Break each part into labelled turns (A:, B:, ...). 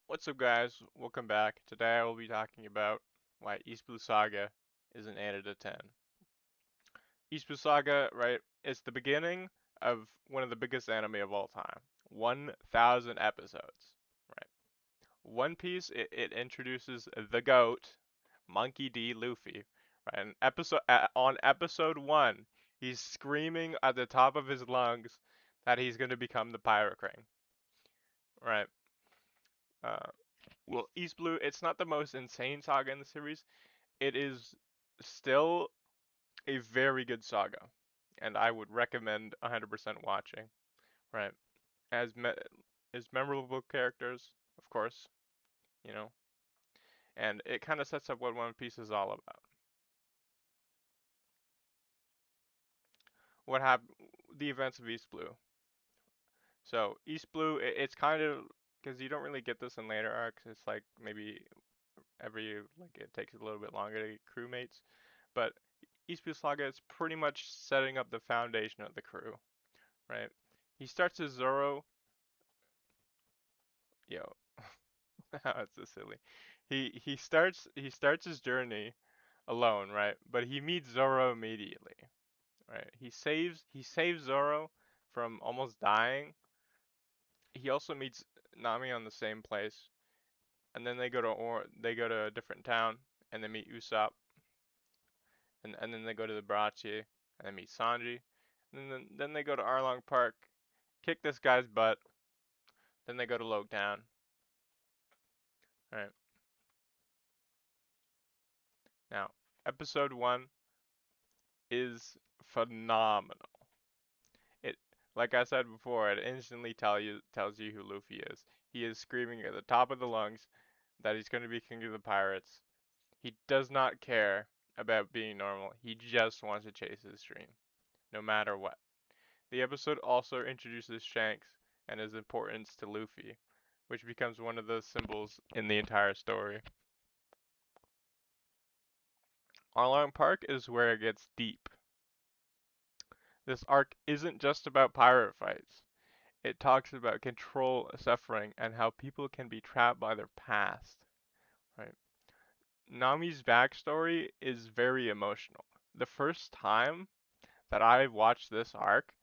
A: What's up, guys? Welcome back. Today I will be talking about why East Blue Saga is an 8 out of 10. East Blue Saga, right, it's the beginning of one of the biggest anime of all time. 1,000 episodes, right? One Piece, it introduces the GOAT, Monkey D. Luffy, right? On episode 1, he's screaming at the top of his lungs that he's going to become the Pirate King, right? Uh, well, East Blue, it's not the most insane saga in the series. It is still a very good saga, and I would recommend 100% watching. Right, as me as memorable characters, of course, you know, and it kind of sets up what One Piece is all about. What happened? The events of East Blue. So East Blue, it's kind of because you don't really get this in later arcs. It's like maybe like it takes a little bit longer to get crewmates, but East Blue Saga is pretty much setting up the foundation of the crew, right? He starts as Zoro. Yo, that's so silly. He starts his journey alone, right? But he meets Zoro immediately, right? He saves Zoro from almost dying. He also meets Nami on the same place, and then they go to a different town, and they meet Usopp, and then they go to the Barachi, and they meet Sanji, and then they go to Arlong Park, kick this guy's butt, then they go to Town, right? Now, episode 1 is phenomenal. It, like I said before, it instantly tells you who Luffy is. He is screaming at the top of the lungs that he's going to be king of the pirates. He does not care about being normal. He just wants to chase his dream, no matter what. The episode also introduces Shanks and his importance to Luffy, which becomes one of the symbols in the entire story. Arlong Park is where it gets deep. This arc isn't just about pirate fights. It talks about control, suffering, and how people can be trapped by their past. Right? Nami's backstory is very emotional. The first time that I watched this arc,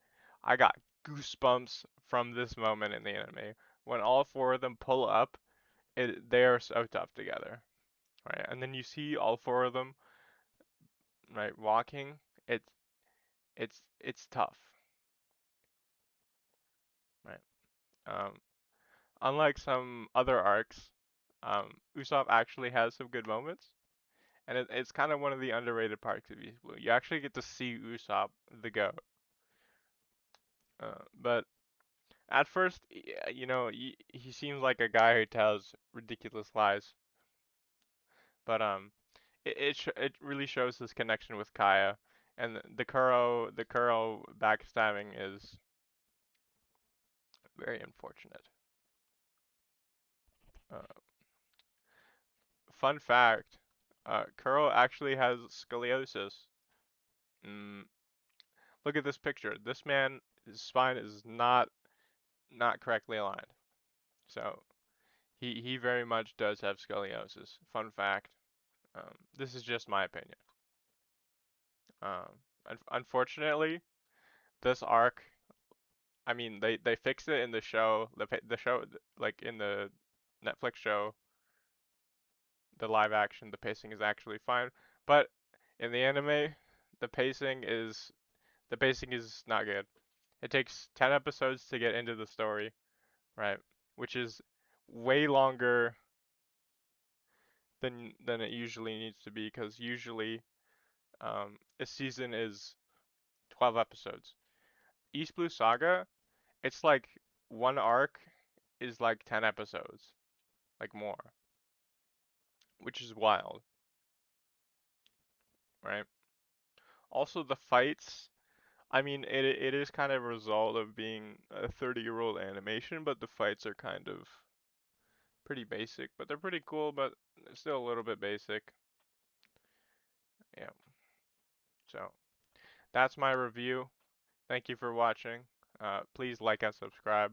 A: I got goosebumps from this moment in the anime. When all four of them pull up, they are so tough together, right? And then you see all four of them, right, walking. It's it's tough, right? Um, Unlike some other arcs, Usopp actually has some good moments, and it's kind of one of the underrated parts of East Blue. You actually get to see Usopp, the goat. But at first, he seems like a guy who tells ridiculous lies. But it really shows his connection with Kaya, and the Kuro backstabbing is very unfortunate. Uh, Fun fact, Kuro actually has scoliosis. Mm, Look at this picture. This man, his spine is not correctly aligned. So he very much does have scoliosis. Fun fact. This is just my opinion. Unfortunately, this arc. I mean, they fixed it in the show. The show, like in the Netflix show, the live action, the pacing is actually fine. But in the anime, the pacing is the pacing is not good. It takes 10 episodes to get into the story, right? Which is way longer than it usually needs to be because usually a season is 12 episodes. East Blue Saga, it's like one arc is like 10 episodes, like more, which is wild, right? Also the fights, I mean it is kind of a result of being a 30-year-old animation, but the fights are kind of pretty basic, but they're pretty cool, but still a little bit basic. Yeah. So that's my review. Thank you for watching. Please like and subscribe,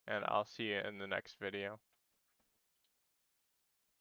A: and I'll see you in the next video.